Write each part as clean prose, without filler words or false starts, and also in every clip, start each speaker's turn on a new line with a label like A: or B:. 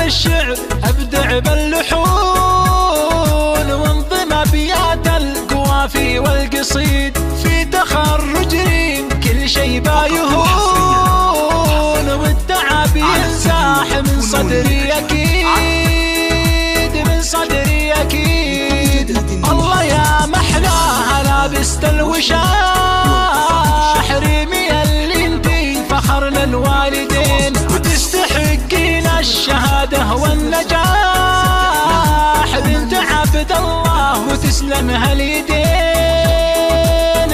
A: الشعر أبدع باللحون وانظم أبيات القوافي والقصيد، في تخرج ريم كل شي بايهون، والتعب ينزاح من صدري أكيد، من صدري أكيد. الله يا محلاها لابست الوشاح، ريمي اللي انتي فخر للوالدين، وتستحقين الشهادة والنجاح، بنت عبد الله وتسلم هاليدين،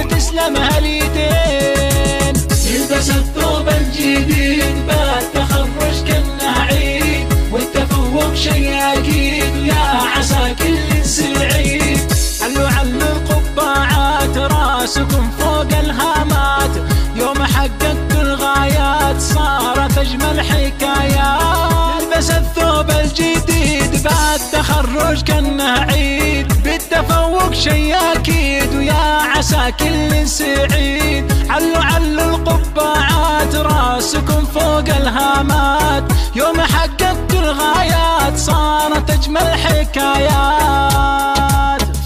A: تسلم هاليدين. يلبس الثوب الجديد بعد تخرج كأنه عيد، والتفوق شي أكيد، ويا عسى كل سعيد. علوا علوا القبعات راسكم فوق الهامات، يوم حققت الغايات صارت أجمل حكايات. يلبس الثوب الجديد بعد تخرج كأنه عيد، بالتفوق شي أكيد، ويا عسى كل سعيد. علوا علوا القبعات راسكم فوق الهامات، يوم حققت الغايات صارت أجمل حكايات.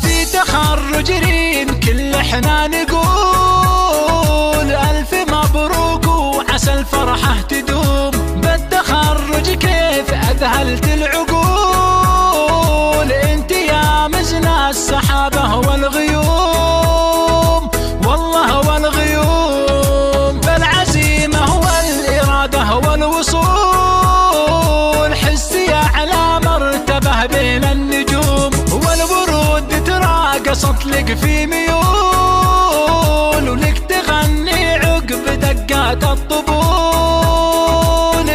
A: في تخرج ريم كل احنا نقول ألف مبروك وعسى الفرحة تدوم، بالتخرج كيف أذهلت العقول، انت يا مزنا السحابة والغيوم، والله والغيوم. بالعزيمة والإرادة والوصول، حسي أعلى مرتبة بين النجوم، والورود تراقصت لك في ميول، ولك تغني عقب دقات الطبول،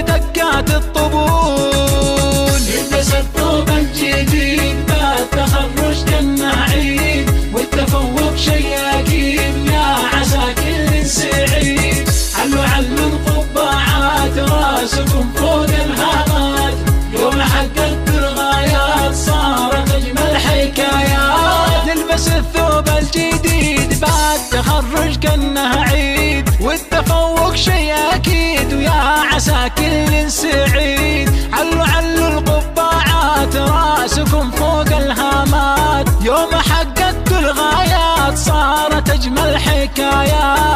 A: دقات الطبول. يلبس الثوب الجديد بعد تخرج كأنه عيد، والتفوق شي أكيد، يا عسى كل سعيد. علوا علوا القبعات راسكم فوق الهامات، يوم حققت الغايات صارت أجمل حكايات. نلبس الثوب الجديد بعد تخرج كأنه عيد، والتفوق شي أكيد، ويا عسى كل سعيد. علوا علوا القبعات راسكم فوق الهامات، يوم حققت الغايات صارت أجمل حكايات.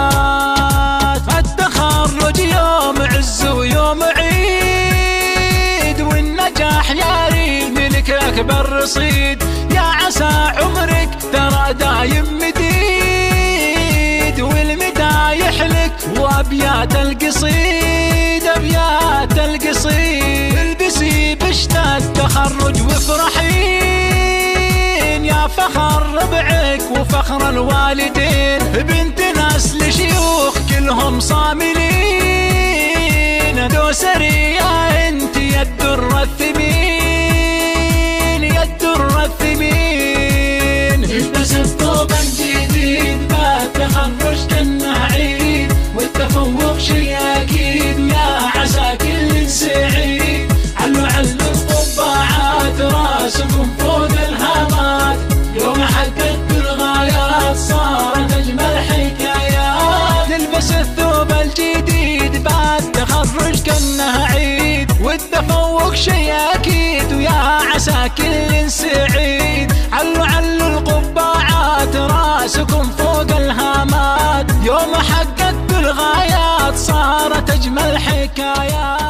A: التخرج يوم عز ويوم عيد، والنجاح يا ريم لك أكبر رصيد، يا عسى عمرك ترى دايم مديد، والمدايح لك وأبيات القصيد، أبيات القصيد. البسي بشت التخرج وافرحين، يا فخر ربعك وفخر الوالدين، بنت ناس لشيوخ كلهم صاملين، دوسري يا انت يا الدر الثمين، يا الدر الثمين. يلبس الثوب الجديد بعد تخرج كأنه عيد، والتفوق شي أكيد، يا عسى كل سعيد. علوا علوا القبعات راسكم فوق الهامات، يوم حققت الغايات صارت أجمل حكايات. نلبس الثوب الجديد بعد تخرج كأنه عيد، والتفوق شي أكيد، ويا عسى كل سعيد. علوا علوا القبعات راسكم فوق الهامات، يوم حققت الغايات صارت أجمل حكايات.